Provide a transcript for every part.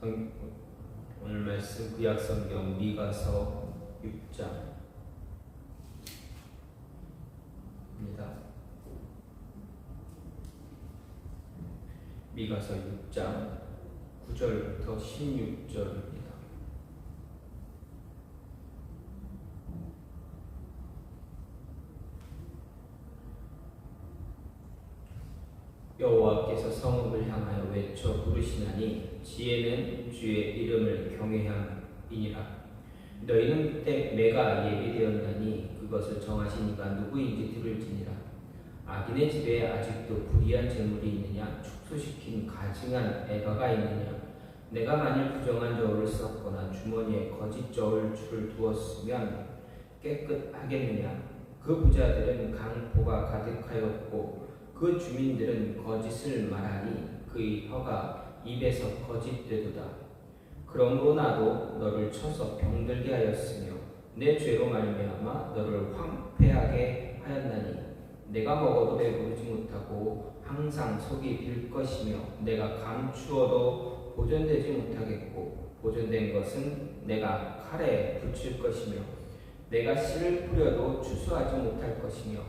오늘 말씀 구약성경 미가서 6장입니다. 미가서 6장 9절부터 16절입니다. 여호와께서 성읍을 향하여 외쳐 부르시나니 지혜는 주의 이름을 경외함이니라. 너희는 그때 매가 예비되었나니 그것을 정하신 이가 누구인지 들을지니라. 악인의 집에 아직도 불의한 재물이 있느냐? 축소시킨 가증한 애가가 있느냐? 내가 만일 부정한 저울을 썼거나 주머니에 거짓 저울줄을 두었으면 깨끗하겠느냐? 그 부자들은 강포가 가득하였고 그 주민들은 거짓을 말하니 그의 혀가 입에서 거짓되도다. 그러므로 나도 너를 쳐서 병들게 하였으며 내 죄로 말미암아 너를 황폐하게 하였나니 내가 먹어도 배부르지 못하고 항상 속이 빌 것이며 내가 감추어도 보존되지 못하겠고 보존된 것은 내가 칼에 붙일 것이며 내가 씨를 뿌려도 추수하지 못할 것이며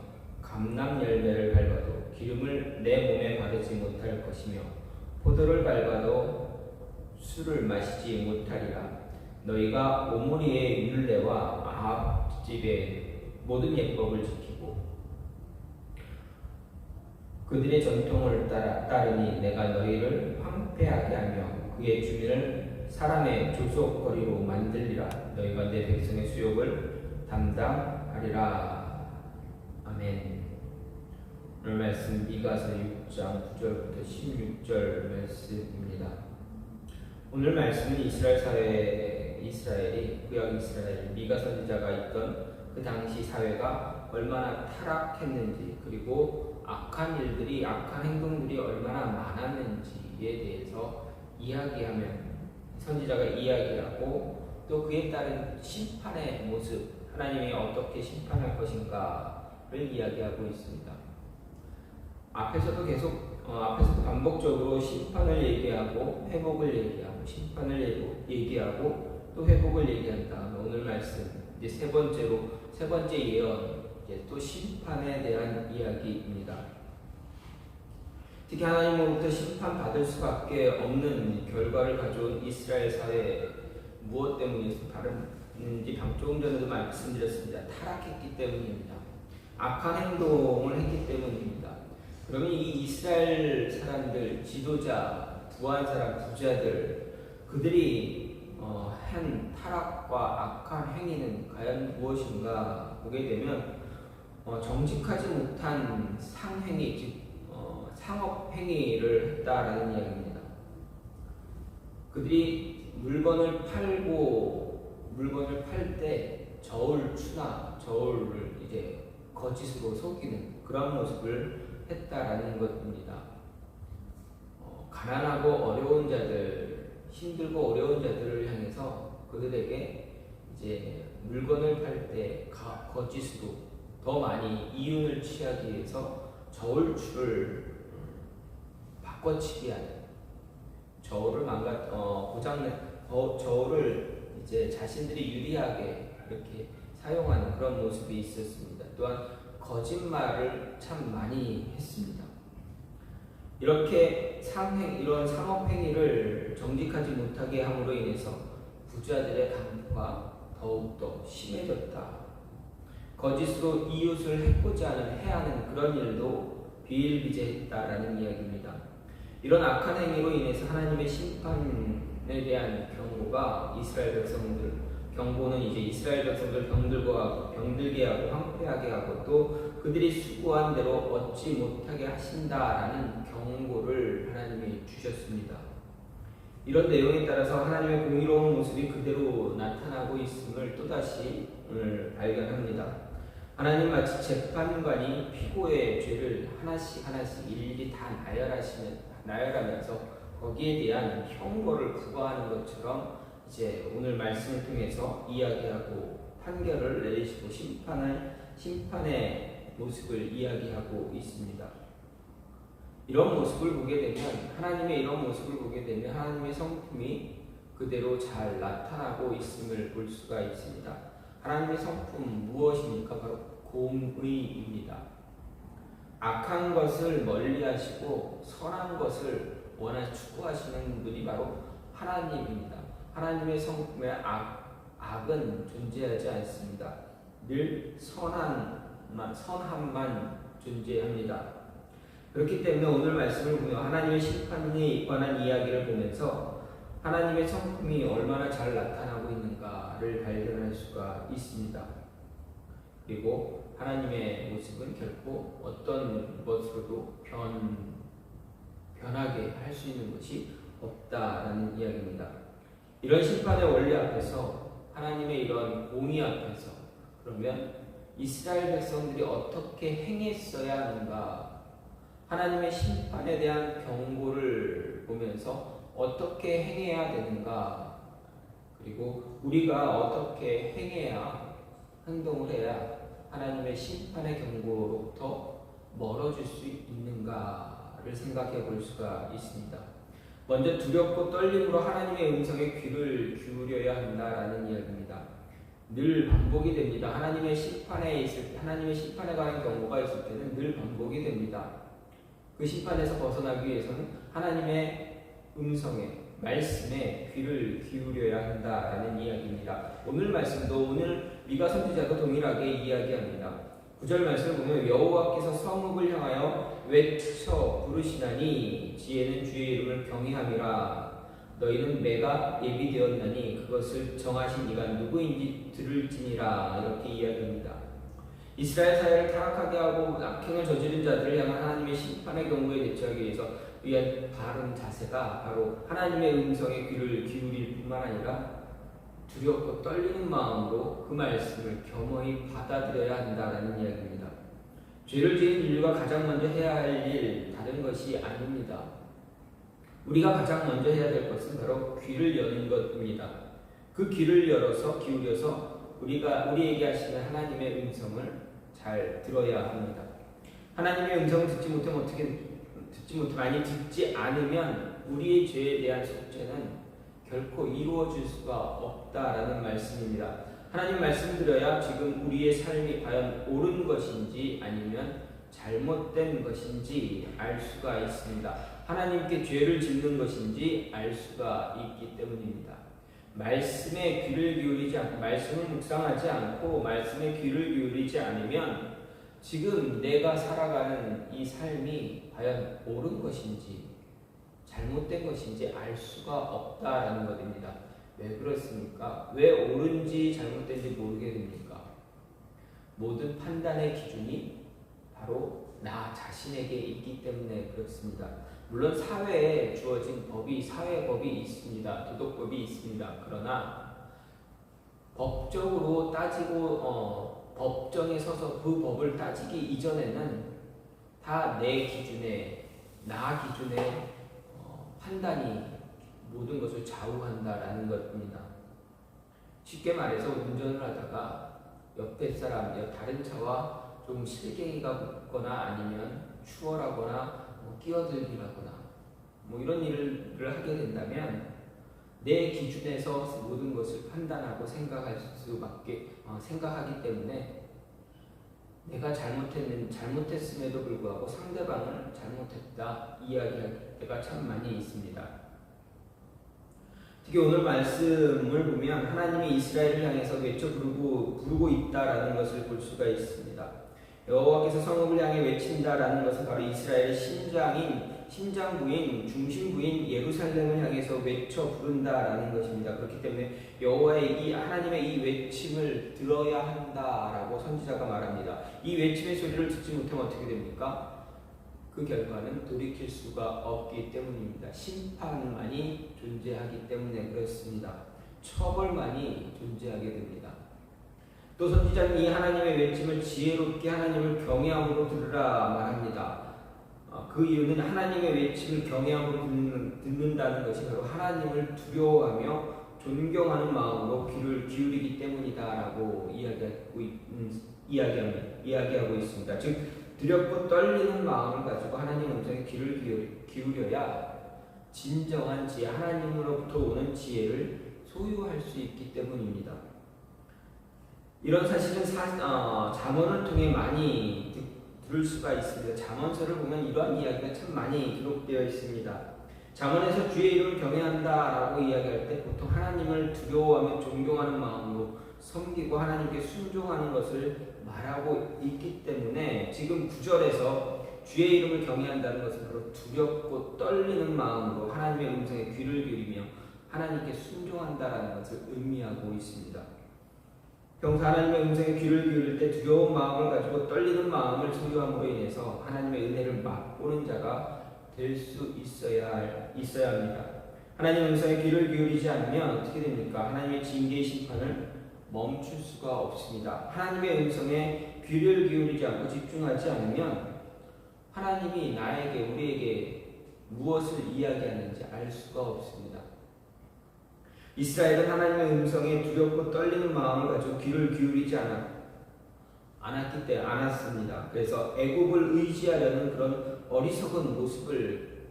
감람 열매를 밟아도 기름을 내 몸에 바르지 못할 것이며 포도를 밟아도 술을 마시지 못하리라. 너희가 오므리의 율례와 아합 집의 모든 예법을 지키고 그들의 전통을 따르니 내가 너희를 황폐하게 하며 그의 주민을 사람의 조속거리로 만들리라. 너희가 내 백성의 수욕을 담당하리라. 아멘. 오늘 말씀 미가서 6장 9절부터 16절 말씀입니다. 오늘 말씀은 이스라엘이 구약 이스라엘 미가 선지자가 있던 그 당시 사회가 얼마나 타락했는지 그리고 악한 행동들이 얼마나 많았는지에 대해서 선지자가 이야기하고 또 그에 따른 심판의 모습, 하나님이 어떻게 심판할 것인가를 이야기하고 있습니다. 앞에서도 반복적으로 심판을 얘기하고 회복을 얘기하고 심판을 얘기하고 또 회복을 얘기한 다음에 오늘 말씀 이제 세 번째 예언 또 심판에 대한 이야기입니다. 특히 하나님으로부터 심판받을 수밖에 없는 결과를 가져온 이스라엘 사회 무엇 때문인지 조금 전에도 말씀드렸습니다. 타락했기 때문입니다. 악한 행동을 했기 때문입니다. 그러면 이 이스라엘 사람들, 지도자, 부한 사람, 부자들 그들이 한 타락과 악한 행위는 과연 무엇인가 보게 되면 정직하지 못한 상행위, 즉 상업행위를 했다라는 이야기입니다. 그들이 물건을 팔 때 저울을 이제 거짓으로 속이는 그런 모습을 했다라는 것입니다. 가난하고 어려운 자들, 힘들고 어려운 자들을 향해서 그들에게 이제 물건을 팔 때 거짓으로 더 많이 이윤을 취하기 위해서 저울줄을 바꿔치기 하는 저울을 이제 자신들이 유리하게 이렇게 사용하는 그런 모습이 있었습니다. 또한 거짓말을 참 많이 했습니다. 이렇게 이런 상업행위를 정직하지 못하게 함으로 인해서 부자들의 강포가 더욱더 심해졌다. 거짓으로 이웃을 해하는 그런 일도 비일비재했다라는 이야기입니다. 이런 악한 행위로 인해서 하나님의 심판에 대한 경고가 경고는 이제 이스라엘 백성들 병들게 하고 황폐하게 하고 또 그들이 수고한 대로 얻지 못하게 하신다라는 경고를 하나님이 주셨습니다. 이런 내용에 따라서 하나님의 공의로운 모습이 그대로 나타나고 있음을 또다시 오늘 발견합니다. 하나님 마치 재판관이 피고의 죄를 하나씩 일일이 다 나열하면서 거기에 대한 형벌을 부과하는 것처럼 이제 오늘 말씀을 통해서 이야기하고 판결을 내리시고 심판의 모습을 이야기하고 있습니다. 이런 모습을 보게 되면 하나님의 성품이 그대로 잘 나타나고 있음을 볼 수가 있습니다. 하나님의 성품 무엇입니까? 바로 공의입니다. 악한 것을 멀리하시고 선한 것을 원하시 추구하시는 분이 바로 하나님입니다. 하나님의 성품에 악은 존재하지 않습니다. 늘 선함만 존재합니다. 그렇기 때문에 오늘 말씀을 보면 하나님의 심판에 관한 이야기를 보면서 하나님의 성품이 얼마나 잘 나타나고 있는가를 발견할 수가 있습니다. 그리고 하나님의 모습은 결코 어떤 것으로도 변하게 할 수 있는 것이 없다라는 이야기입니다. 이런 심판의 원리 앞에서, 하나님의 이런 공의 앞에서, 그러면 이스라엘 백성들이 어떻게 행했어야 하는가, 하나님의 심판에 대한 경고를 보면서 어떻게 행해야 되는가, 그리고 우리가 어떻게 행해야, 행동을 해야 하나님의 심판의 경고로부터 멀어질 수 있는가를 생각해 볼 수가 있습니다. 먼저 두렵고 떨림으로 하나님의 음성에 귀를 기울여야 한다라는 이야기입니다. 늘 반복이 됩니다. 하나님의 심판에 관한 경고가 있을 때는 늘 반복이 됩니다. 그 심판에서 벗어나기 위해서는 하나님의 음성에, 말씀에 귀를 기울여야 한다라는 이야기입니다. 오늘 말씀도, 오늘 미가 선지자도 동일하게 이야기합니다. 9절 말씀을 보면 여호와께서 성읍을 향하여 외쳐 부르시나니 지혜는 주의 이름을 경외함이라. 너희는 매가 예비되었나니 그것을 정하신 이가 누구인지 들을지니라. 이렇게 이야기합니다. 이스라엘 사회를 타락하게 하고 악행을 저지른 자들을 향한 하나님의 심판의 경고에 대처하기 위해서 위한 바른 자세가 바로 하나님의 음성에 귀를 기울일 뿐만 아니라 두렵고 떨리는 마음으로 그 말씀을 겸허히 받아들여야 한다는 이야기입니다. 죄를 지은 인류가 가장 먼저 해야 할 일 다른 것이 아닙니다. 우리가 가장 먼저 해야 될 것은 바로 귀를 여는 것입니다. 그 귀를 열어서 기울여서 우리에게 하시는 하나님의 음성을 잘 들어야 합니다. 하나님의 음성을 듣지 않으면 우리의 죄에 대한 속죄는 결코 이루어질 수가 없다라는 말씀입니다. 하나님 말씀 들어야 지금 우리의 삶이 과연 옳은 것인지 아니면 잘못된 것인지 알 수가 있습니다. 하나님께 죄를 짓는 것인지 알 수가 있기 때문입니다. 말씀에 귀를 기울이지 않고, 말씀을 묵상하지 않고 말씀에 귀를 기울이지 않으면 지금 내가 살아가는 이 삶이 과연 옳은 것인지 잘못된 것인지 알 수가 없다라는 것입니다. 왜 그렇습니까? 왜 옳은지 잘못된지 모르게 됩니까? 모든 판단의 기준이 바로 나 자신에게 있기 때문에 그렇습니다. 물론 사회에 주어진 사회법이 있습니다. 도덕법이 있습니다. 그러나 법적으로 따지고 법정에 서서 그 법을 따지기 이전에는 다 내 기준에, 나 기준에 판단이 모든 것을 좌우한다라는 것입니다. 쉽게 말해서 운전을 하다가 옆에 사람, 다른 차와 좀 실갱이가 붙거나 아니면 추월하거나 끼어들기라거나 이런 일을 하게 된다면 내 기준에서 모든 것을 판단하고 생각하기 때문에 내가 잘못했음에도 불구하고 상대방을 잘못했다 이야기할 때가 참 많이 있습니다. 특히 오늘 말씀을 보면 하나님이 이스라엘을 향해서 외쳐 부르고 있다라는 것을 볼 수가 있습니다. 여호와께서 성읍을 향해 외친다라는 것은 바로 이스라엘의 심장부인 중심부인 예루살렘을 향해서 외쳐 부른다라는 것입니다. 그렇기 때문에 여호와의 하나님의 이 외침을 들어야 한다라고 선지자가 말합니다. 이 외침의 소리를 듣지 못하면 어떻게 됩니까? 그 결과는 돌이킬 수가 없기 때문입니다. 심판만이 존재하기 때문에 그렇습니다. 처벌만이 존재하게 됩니다. 또 선지자는 이 하나님의 외침을 지혜롭게 하나님을 경외함으로 들으라 말합니다. 그 이유는 하나님의 외침을 경외함으로 듣는다는 것이 바로 하나님을 두려워하며 존경하는 마음으로 귀를 기울이기 때문이다라고 이야기하고 있습니다. 즉 두렵고 떨리는 마음을 가지고 하나님 음성에 귀를 기울여야 진정한 지혜, 하나님으로부터 오는 지혜를 수 있기 때문입니다. 이런 사실은 잠언을 통해 많이 들을 수가 있습니다. 잠언서를 보면 이러한 이야기가 참 많이 기록되어 있습니다. 잠언에서 주의 이름을 경외한다라고 이야기할 때 보통 하나님을 두려워하며 존경하는 마음으로 섬기고 하나님께 순종하는 것을 말하고 있기 때문에 지금 9절에서 주의 이름을 경외한다는 것은 바로 두렵고 떨리는 마음으로 하나님의 음성에 귀를 기울이며 하나님께 순종한다라는 것을 의미하고 있습니다. 평소 하나님의 음성에 귀를 기울일 때 두려운 마음을 가지고 떨리는 마음을 소유함으로 인해서 하나님의 은혜를 맛보는 자가 될 수 있어야 합니다. 하나님의 음성에 귀를 기울이지 않으면 어떻게 됩니까? 하나님의 징계의 심판을 멈출 수가 없습니다. 하나님의 음성에 귀를 기울이지 않고 집중하지 않으면 하나님이 나에게, 우리에게 무엇을 이야기하는지 알 수가 없습니다. 이스라엘은 하나님의 음성에 두렵고 떨리는 마음을 가지고 귀를 기울이지 않았습니다. 그래서 애굽을 의지하려는 그런 어리석은 모습을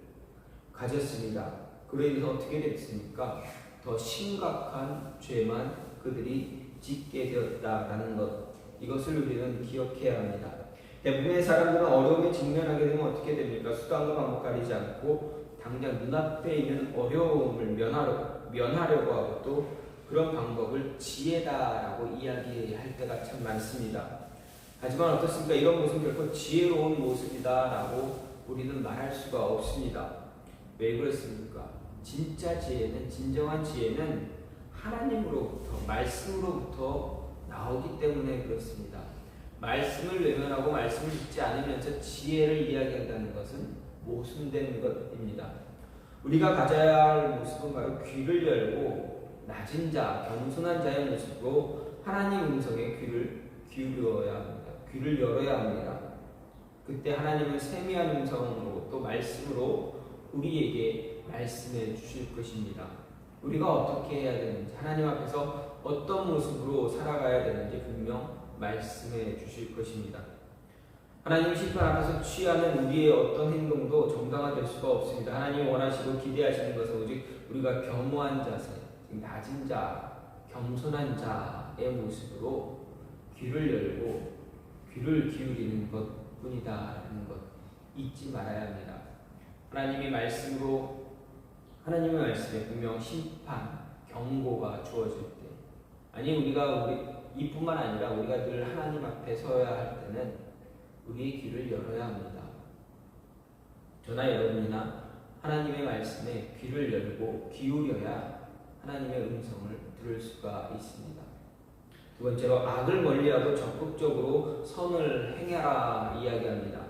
가졌습니다. 그로 인해서 어떻게 됐습니까? 더 심각한 죄만 그들이 짓게 되었다라는 것, 이것을 우리는 기억해야 합니다. 대부분의 사람들은 어려움에 직면하게 되면 어떻게 됩니까? 수단과 방법 가리지 않고 당장 눈앞에 있는 어려움을 면하려고 하고 또 그런 방법을 지혜다라고 이야기할 때가 참 많습니다. 하지만 어떻습니까? 이런 모습은 결코 지혜로운 모습이다라고 우리는 말할 수가 없습니다. 왜 그렇습니까? 진짜 지혜는, 진정한 지혜는 하나님으로부터, 말씀으로부터 나오기 때문에 그렇습니다. 말씀을 외면하고 말씀을 듣지 않으면서 지혜를 이야기한다는 것은 모순된 것입니다. 우리가 가져야 할 모습은 바로 귀를 열고 낮은 자, 겸손한 자의 모습으로 하나님 음성에 귀를 기울여야 합니다. 귀를 열어야 합니다. 그때 하나님은 세미한 음성으로 또 말씀으로 우리에게 말씀해 주실 것입니다. 우리가 어떻게 해야 되는지, 하나님 앞에서 어떤 모습으로 살아가야 되는지 분명 말씀해 주실 것입니다. 하나님 심판 앞에서 취하는 우리의 어떤 행동도 정당화될 수가 없습니다. 하나님이 원하시고 기대하시는 것은 오직 우리가 겸허한 자세, 낮은 자, 겸손한 자의 모습으로 귀를 열고 귀를 기울이는 것뿐이다라는 것 잊지 말아야 합니다. 하나님의 말씀에 분명 심판, 경고가 주어질 때, 이뿐만 아니라 우리가 늘 하나님 앞에 서야 할 때는 우리의 귀를 열어야 합니다. 저나 여러분이나 하나님의 말씀에 귀를 열고 기울여야 하나님의 음성을 들을 수가 있습니다. 두 번째로 악을 멀리하고 적극적으로 선을 행하라 이야기합니다.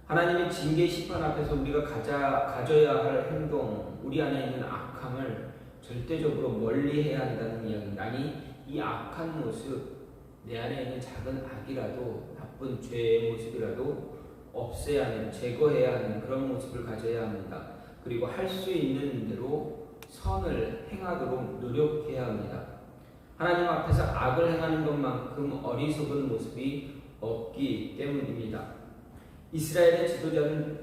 하나님의 징계 심판 앞에서 우리가 가져야 할 행동, 우리 안에 있는 악함을 절대적으로 멀리해야 한다는 이야기입니다. 이 악한 모습, 내 안에 있는 작은 악이라도, 나쁜 죄의 모습이라도 없애야 하는, 제거해야 하는 그런 모습을 가져야 합니다. 그리고 할 수 있는 대로 선을 행하도록 노력해야 합니다. 하나님 앞에서 악을 행하는 것만큼 어리석은 모습이 없기 때문입니다. 이스라엘의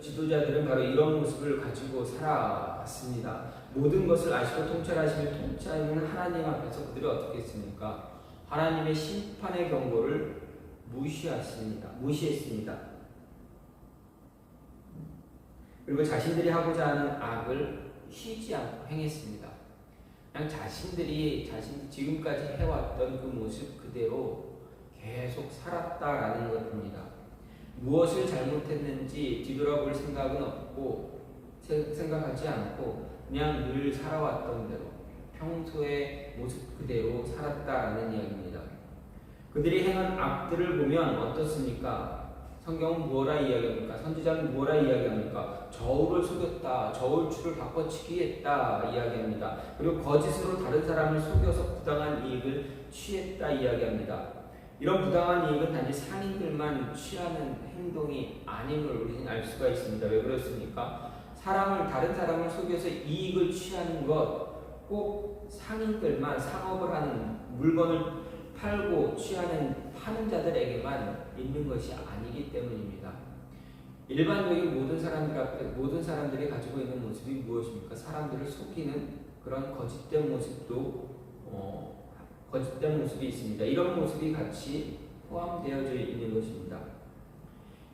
지도자들은 바로 이런 모습을 가지고 살아왔습니다. 모든 것을 아시고 통찰하시며 통치하는 하나님 앞에서 그들이 어떻게 했습니까? 하나님의 심판의 경고를 무시했습니다. 그리고 자신들이 하고자 하는 악을 쉬지 않고 행했습니다. 그냥 자신들이 지금까지 해왔던 그 모습 그대로 계속 살았다라는 것입니다. 무엇을 잘못했는지 뒤돌아볼 생각은 없고 생각하지 않고 그냥 늘 살아왔던 대로 평소의 모습 그대로 살았다라는 이야기입니다. 그들이 행한 악들을 보면 어떻습니까? 성경은 무엇라 이야기합니까? 선지자는 무엇라 이야기합니까? 저울을 속였다, 저울추를 바꿔치기 했다 이야기합니다. 그리고 거짓으로 다른 사람을 속여서 부당한 이익을 취했다 이야기합니다. 이런 부당한 이익은 단지 상인들만 취하는 행동이 아님을 우리는 알 수가 있습니다. 왜 그렇습니까? 다른 사람을 속여서 이익을 취하는 것 꼭 상인들만, 상업을 하는, 물건을 팔고 파는 자들에게만 있는 것이 아니기 때문입니다. 일반적인 모든 사람들이 가지고 있는 모습이 무엇입니까? 사람들을 속이는 그런 거짓된 모습도 거짓된 모습이 있습니다. 이런 모습이 같이 포함되어져 있는 것입니다.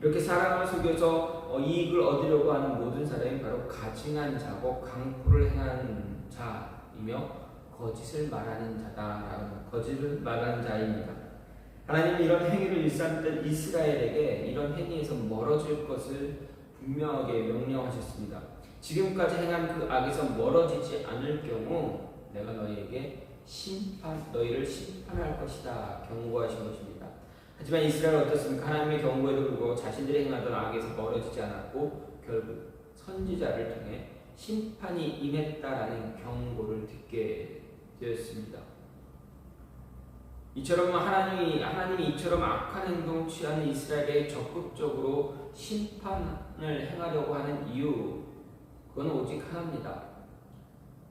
이렇게 사람을 속여서 이익을 얻으려고 하는 모든 사람이 바로 가증한 자고 강포를 행하는 자이며 거짓을 말하는 자입니다. 하나님은 이런 행위를 일삼던 이스라엘에게 이런 행위에서 멀어질 것을 분명하게 명령하셨습니다. 지금까지 행한 그 악에서 멀어지지 않을 경우 내가 너희를 심판할 것이다 경고하신 것입니다. 하지만 이스라엘은 어떻습니까? 하나님의 경고에도 불구하고 자신들이 행하던 악에서 멀어지지 않았고 결국 선지자를 통해 심판이 임했다라는 경고를 듣게 되었습니다. 이처럼 하나님이 이처럼 악한 행동을 취하는 이스라엘에 적극적으로 심판을 행하려고 하는 이유, 그건 오직 하나입니다.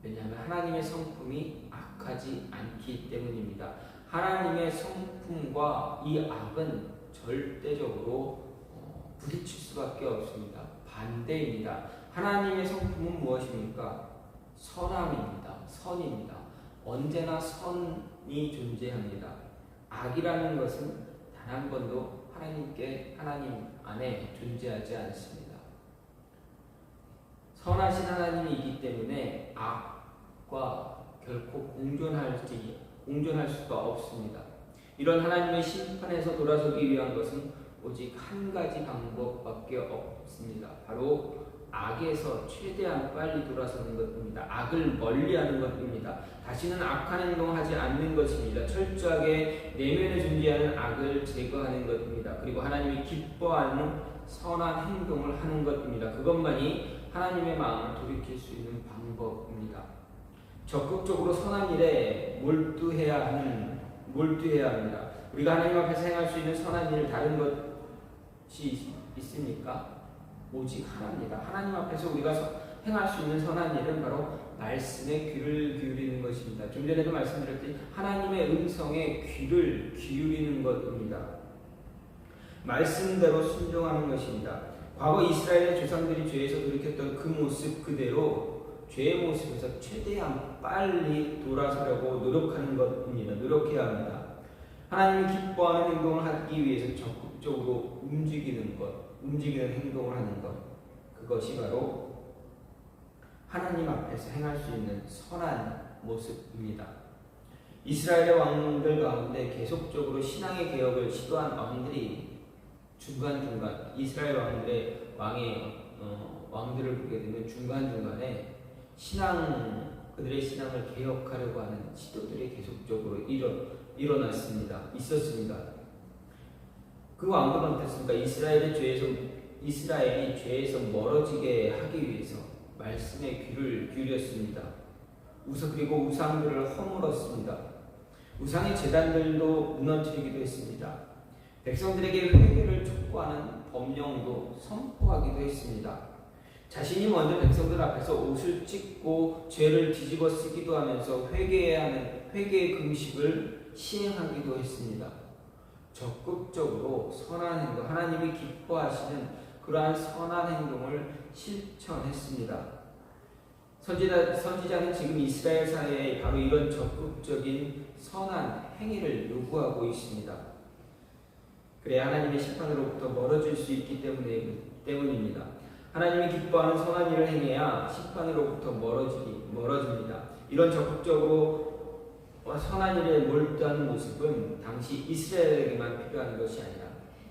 왜냐하면 하나님의 성품이 악하지 않기 때문입니다. 하나님의 성품과 이 악은 절대적으로 부딪힐 수밖에 없습니다. 반대입니다. 하나님의 성품은 무엇입니까? 선함입니다. 선입니다. 언제나 선이 존재합니다. 악이라는 것은 단 한 번도 하나님 안에 존재하지 않습니다. 선하신 하나님이기 때문에 악과 결코 공존할 수가 없습니다. 이런 하나님의 심판에서 돌아서기 위한 것은 오직 한 가지 방법밖에 없습니다. 바로 악에서 최대한 빨리 돌아서는 것입니다. 악을 멀리하는 것입니다. 다시는 악한 행동을 하지 않는 것입니다. 철저하게 내면에 존재하는 악을 제거하는 것입니다. 그리고 하나님이 기뻐하는 선한 행동을 하는 것입니다. 그것만이 하나님의 마음을 돌이킬 수 있는 방법입니다. 적극적으로 선한 일에 몰두해야 합니다. 우리가 하나님 앞에서 행할 수 있는 선한 일 다른 것이 있습니까? 오직 하나입니다. 하나님 앞에서 우리가 행할 수 있는 선한 일은 바로 말씀에 귀를 기울이는 것입니다. 좀 전에도 말씀드렸듯이 하나님의 음성에 귀를 기울이는 것입니다. 말씀대로 순종하는 것입니다. 과거 이스라엘의 조상들이 죄에서 돌이켰던 그 모습 그대로 죄의 모습에서 최대한 빨리 돌아서려고 노력해야 합니다. 하나님이 기뻐하는 행동을 하기 위해서 적극적으로 움직이는 행동을 하는 것, 그것이 바로 하나님 앞에서 행할 수 있는 선한 모습입니다. 이스라엘의 왕들 가운데 계속적으로 신앙의 개혁을 시도한 왕들이 중간중간 이스라엘 왕들을 보게 되면 중간중간에 그들의 신앙을 개혁하려고 하는 시도들이 계속적으로 있었습니다. 그 왕들은 어땠습니까? 이스라엘이 죄에서 멀어지게 하기 위해서 말씀에 귀를 기울였습니다. 그리고 우상들을 허물었습니다. 우상의 제단들도 무너뜨리기도 했습니다. 백성들에게 회개를 촉구하는 법령도 선포하기도 했습니다. 자신이 먼저 백성들 앞에서 옷을 찢고 죄를 뒤집어 쓰기도 하면서 회개의 금식을 시행하기도 했습니다. 적극적으로 선한 행동, 하나님이 기뻐하시는 그러한 선한 행동을 실천했습니다. 선지자는 지금 이스라엘 사회에 바로 이런 적극적인 선한 행위를 요구하고 있습니다. 그래야 하나님의 심판으로부터 멀어질 수 있기 때문입니다. 하나님이 기뻐하는 선한 일을 행해야 심판으로부터 멀어집니다. 이런 적극적으로 선한 일에 몰두하는 모습은 당시 이스라엘에게만 필요한 것이 아니라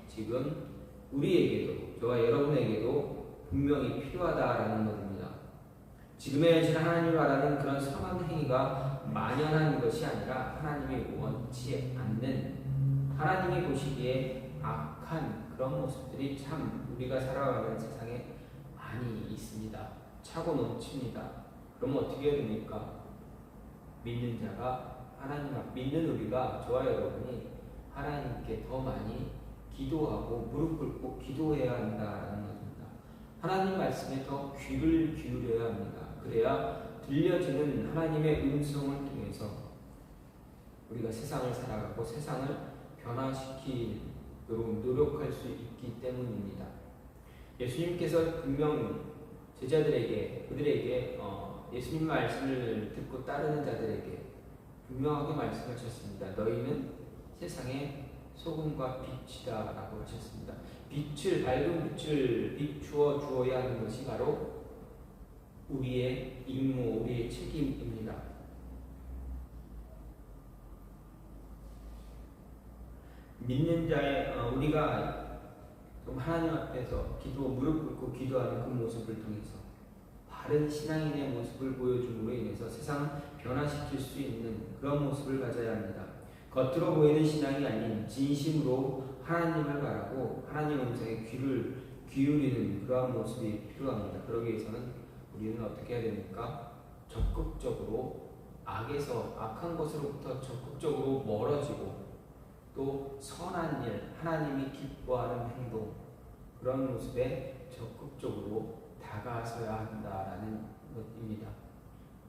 지금 우리에게도, 저와 여러분에게도 분명히 필요하다라는 것입니다. 지금의 현실 하나님을 바라는 그런 선한 행위가 만연한 것이 아니라 하나님이 원치 않는, 하나님이 보시기에 악한 그런 모습들이 참 우리가 살아가는 세상에 많이 있습니다. 차고 넘칩니다. 그럼 어떻게 해야 됩니까? 믿는 우리가, 저와 여러분이 하나님께 더 많이 기도하고 무릎 꿇고 기도해야 한다는 것입니다. 하나님 말씀에 더 귀를 기울여야 합니다. 그래야 들려지는 하나님의 음성을 통해서 우리가 세상을 살아가고 세상을 변화시키도록 노력할 수 있기 때문입니다. 예수님께서 분명 그들에게 예수님 말씀을 듣고 따르는 자들에게 분명하게 말씀하셨습니다. 너희는 세상의 소금과 빛이다 라고 하셨습니다. 밝은 빛을 비추어 주어야 하는 것이 바로 우리의 임무, 우리의 책임입니다. 믿는 자의 우리가 하나님 앞에서 무릎 꿇고 기도하는 그 모습을 통해서 바른 신앙인의 모습을 보여줌으로 인해서 세상을 변화시킬 수 있는 그런 모습을 가져야 합니다. 겉으로 보이는 신앙이 아닌 진심으로 하나님을 바라고 하나님 음성에 귀를 기울이는 그러한 모습이 필요합니다. 그러기 위해서는 우리는 어떻게 해야 됩니까? 적극적으로 악한 것으로부터 적극적으로 멀어지고 또 선한 일, 하나님이 기뻐하는 행동, 그런 모습에 적극적으로 다가서야 한다라는 것입니다.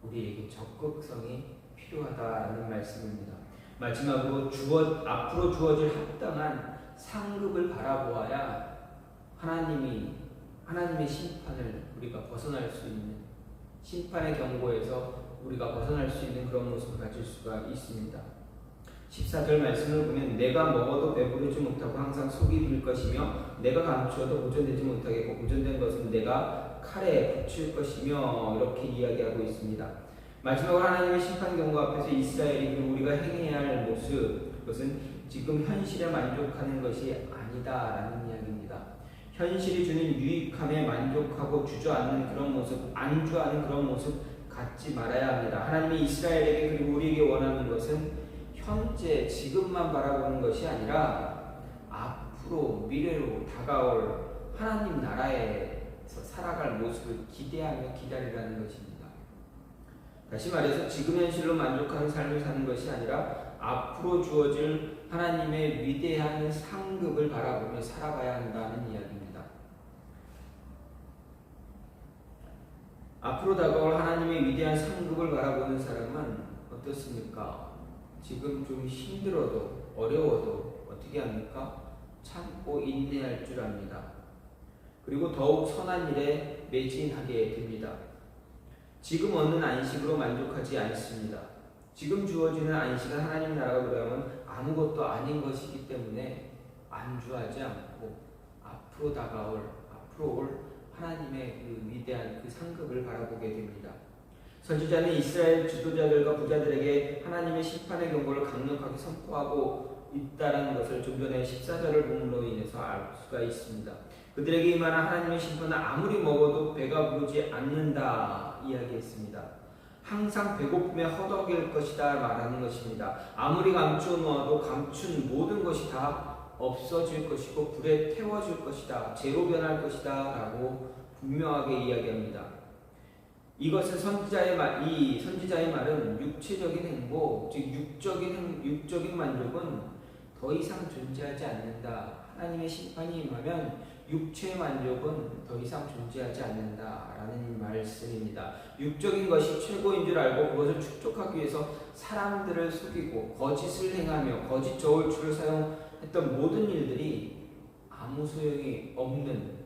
우리에게 적극성이 필요하다라는 말씀입니다. 마지막으로 앞으로 주어질 합당한 상급을 바라보아야 하나님의 심판을 우리가 벗어날 수 있는, 심판의 경고에서 우리가 벗어날 수 있는 그런 모습을 가질 수가 있습니다. 14절 말씀을 보면 내가 먹어도 배부르지 못하고 항상 속이 빌 것이며 내가 감추어도 보존되지 못하겠고 보존된 것은 내가 칼에 붙일 것이며 이렇게 이야기하고 있습니다. 마지막으로 하나님의 심판 경고 앞에서 이스라엘이 우리가 행해야 할 모습, 그것은 지금 현실에 만족하는 것이 아니다라는 이야기입니다. 현실이 주는 유익함에 만족하고 주저앉는 그런 모습, 안주하는 그런 모습 갖지 말아야 합니다. 하나님이 이스라엘에게 그리고 우리에게 원하는 것은 현재 지금만 바라보는 것이 아니라 앞으로 미래로 다가올 하나님 나라에서 살아갈 모습을 기대하며 기다리라는 것입니다. 다시 말해서 지금 현실로 만족하는 삶을 사는 것이 아니라 앞으로 주어질 하나님의 위대한 상급을 바라보며 살아가야 한다는 이야기입니다. 앞으로 다가올 하나님의 위대한 상급을 바라보는 사람은 어떻습니까? 지금 좀 힘들어도 어려워도 어떻게 합니까? 참고 인내할 줄 압니다. 그리고 더욱 선한 일에 매진하게 됩니다. 지금 얻는 안식으로 만족하지 않습니다. 지금 주어지는 안식은 하나님 나라가 들어가면 아무것도 아닌 것이기 때문에 안주하지 않고 앞으로 올 하나님의 그 위대한 그 상급을 바라보게 됩니다. 선지자는 이스라엘 지도자들과 부자들에게 하나님의 심판의 경고를 강력하게 선포하고 있다는 것을 좀 전에 14절을 본문으로 인해서 알 수가 있습니다. 그들에게 임하는 하나님의 심판은 아무리 먹어도 배가 부르지 않는다 이야기했습니다. 항상 배고픔에 허덕일 것이다 말하는 것입니다. 아무리 감추어 놓아도 감춘 모든 것이 다 없어질 것이고 불에 태워질 것이다, 재로 변할 것이다 라고 분명하게 이야기합니다. 이것은 이 선지자의 말은 육체적인 행복, 즉 육적인 만족은 더 이상 존재하지 않는다. 하나님의 심판이 임하면 육체의 만족은 더 이상 존재하지 않는다라는 말씀입니다. 육적인 것이 최고인 줄 알고 그것을 축적하기 위해서 사람들을 속이고 거짓을 행하며 거짓 저울추를 사용했던 모든 일들이 아무 소용이 없는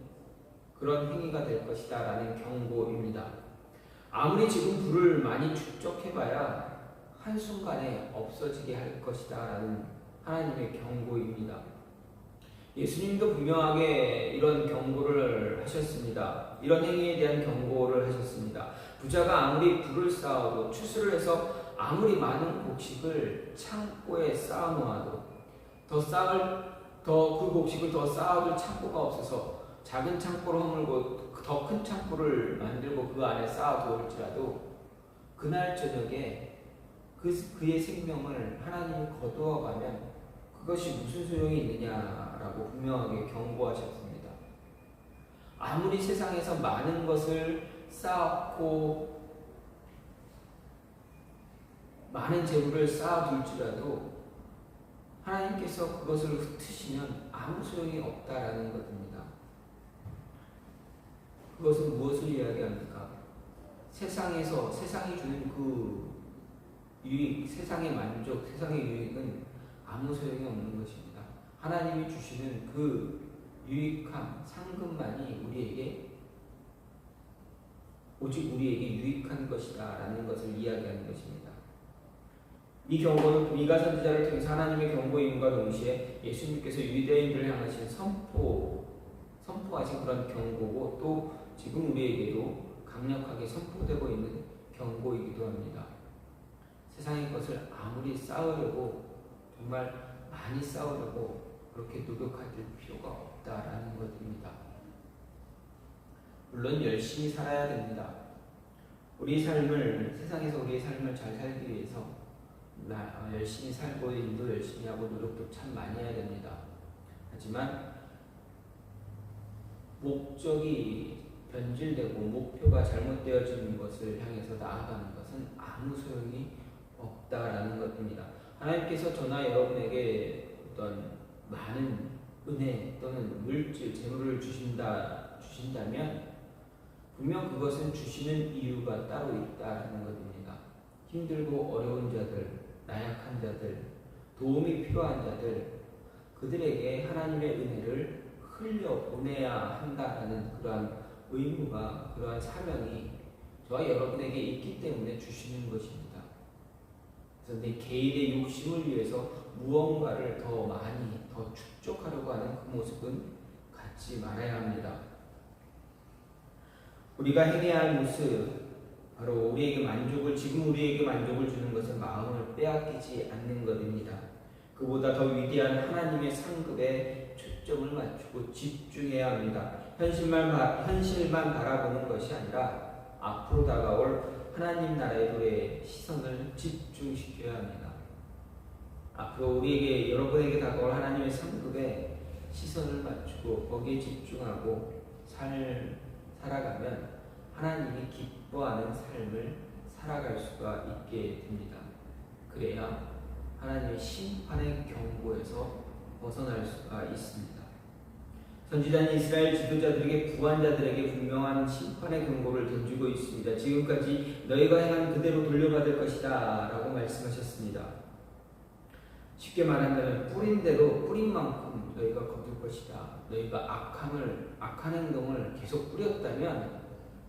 그런 행위가 될 것이다 라는 경고입니다. 아무리 지금 불을 많이 축적해봐야 한순간에 없어지게 할 것이다 라는 하나님의 경고입니다. 예수님도 분명하게 이런 경고를 하셨습니다. 이런 행위에 대한 경고를 하셨습니다. 부자가 아무리 불을 쌓아도 추수를 해서 아무리 많은 곡식을 창고에 쌓아놓아도 그 곡식을 더 쌓아둘 창고가 없어서 작은 창고를 허물고 더 큰 창고를 만들고 그 안에 쌓아두었지라도 그날 저녁에 그의 생명을 하나님이 거두어가면 그것이 무슨 소용이 있느냐라고 분명하게 경고하셨습니다. 아무리 세상에서 많은 것을 쌓고 많은 재물을 쌓아둘지라도 하나님께서 그것을 흩으시면 아무 소용이 없다라는 것입니다. 그것은 무엇을 이야기합니까? 세상이 주는 그 유익, 세상의 만족, 세상의 유익은 아무 소용이 없는 것입니다. 하나님이 주시는 그 유익함, 상급만이 오직 우리에게 유익한 것이다 라는 것을 이야기하는 것입니다. 이 경고는 미가 선지자를 통해서 하나님의 경고임과 동시에 예수님께서 유대인들을 향하신 선포하신 그런 경고고, 또 지금 우리에게도 강력하게 선포되고 있는 경고이기도 합니다. 세상의 것을 아무리 싸우려고, 정말 많이 싸우려고 그렇게 노력할 필요가 없다라는 것입니다. 물론 열심히 살아야 됩니다. 세상에서 우리의 삶을 잘 살기 위해서 열심히 살고, 일도 열심히 하고, 노력도 참 많이 해야 됩니다. 하지만 목적이 변질되고 목표가 잘못되어지는 것을 향해서 나아가는 것은 아무 소용이 없다라는 것입니다. 하나님께서 저나 여러분에게 어떤 많은 은혜 또는 물질, 재물을 주신다면 분명 그것은 주시는 이유가 따로 있다는 것입니다. 힘들고 어려운 자들, 나약한 자들, 도움이 필요한 자들, 그들에게 하나님의 은혜를 흘려보내야 한다는 그러한 의무가, 그러한 사명이 저와 여러분에게 있기 때문에 주시는 것입니다. 그래서 내 개인의 욕심을 위해서 무언가를 더 많이, 더 축적하려고 하는 그 모습은 갖지 말아야 합니다. 우리가 행해야 할 모습, 바로 지금 우리에게 만족을 주는 것은 마음을 빼앗기지 않는 것입니다. 그보다 더 위대한 하나님의 상급에 초점을 맞추고 집중해야 합니다. 현실만 바라보는 것이 아니라 앞으로 다가올 하나님 나라의 도에 시선을 집중시켜야 합니다. 앞으로 여러분에게 다가올 하나님의 상급에 시선을 맞추고 거기에 집중하고 살아가면 하나님이 기뻐하는 삶을 살아갈 수가 있게 됩니다. 그래야 하나님의 심판의 경고에서 벗어날 수가 있습니다. 선지자는 이스라엘 지도자들에게, 부한자들에게 분명한 심판의 경고를 던지고 있습니다. 지금까지 너희가 행한 그대로 돌려받을 것이다 라고 말씀하셨습니다. 쉽게 말하면 뿌린 대로 뿌린 만큼 너희가 거둘 것이다. 너희가 악한 행동을 계속 뿌렸다면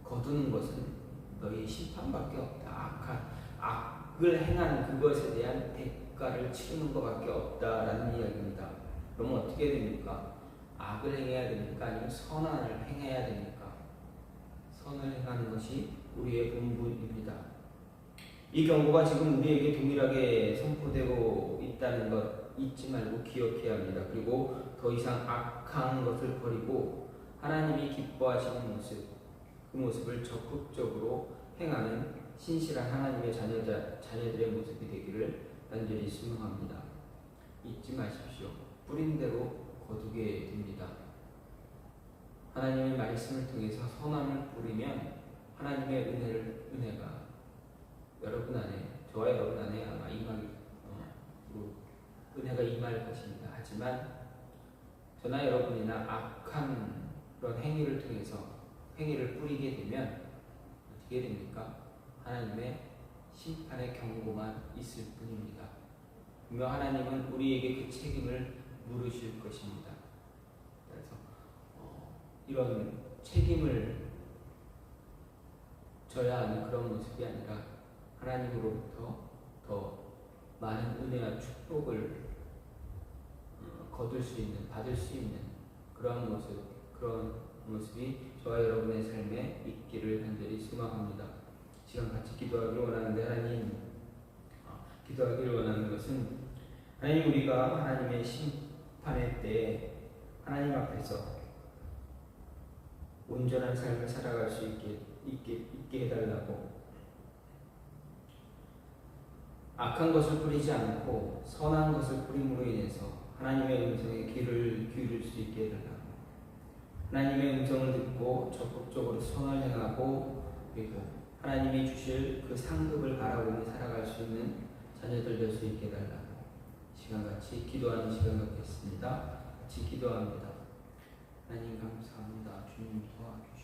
거두는 것은 너희 심판밖에 없다. 악을 행한 그것에 대한 대가를 치르는 것밖에 없다라는 이야기입니다. 그러면 어떻게 됩니까? 악을 행해야 됩니까? 아니면 선을 행해야 됩니까? 선을 행하는 것이 우리의 본분입니다. 이 경고가 지금 우리에게 동일하게 선포되고 있다는 것 잊지 말고 기억해야 합니다. 그리고 더 이상 악한 것을 버리고 하나님이 기뻐하시는 모습, 그 모습을 적극적으로 행하는 신실한 하나님의 자녀들의 모습이 되기를 간절히 소망합니다. 잊지 마십시오. 뿌린 대로 거두게 됩니다. 하나님의 말씀을 통해서 선함을 뿌리면 하나님의 은혜가 여러분 안에, 저와 여러분 안에 아마 은혜가 임할 것입니다. 하지만 저나 여러분이나 악한 그런 행위를 뿌리게 되면 어떻게 됩니까? 하나님의 심판의 경고만 있을 뿐입니다. 분명 하나님은 우리에게 그 책임을 물으실 것입니다. 그래서 이런 책임을 져야 하는 그런 모습이 아니라 하나님으로부터 더 많은 은혜와 축복을 받을 수 있는 그런 모습이 저와 여러분의 삶에 있기를 간절히 소망합니다. 시간 같이 기도하기를 원하는데, 기도하기를 원하는 것은 하나님, 우리가 하나님의 심판의 때에 하나님 앞에서 온전한 삶을 살아갈 수 있게 해달라고, 악한 것을 뿌리지 않고 선한 것을 뿌림으로 인해서 하나님의 음성에 귀를 기울일 수 있게 해달라고, 하나님의 음성을 듣고 적극적으로 선을 행하고, 그리고 하나님이 주실 그 상급을 바라보며 살아갈 수 있는 자녀들 될 수 있게 해달라고 시간같이 기도하는 시간 갖겠습니다. 같이 기도합니다. 하나님 감사합니다. 주님 도와주시옵소서.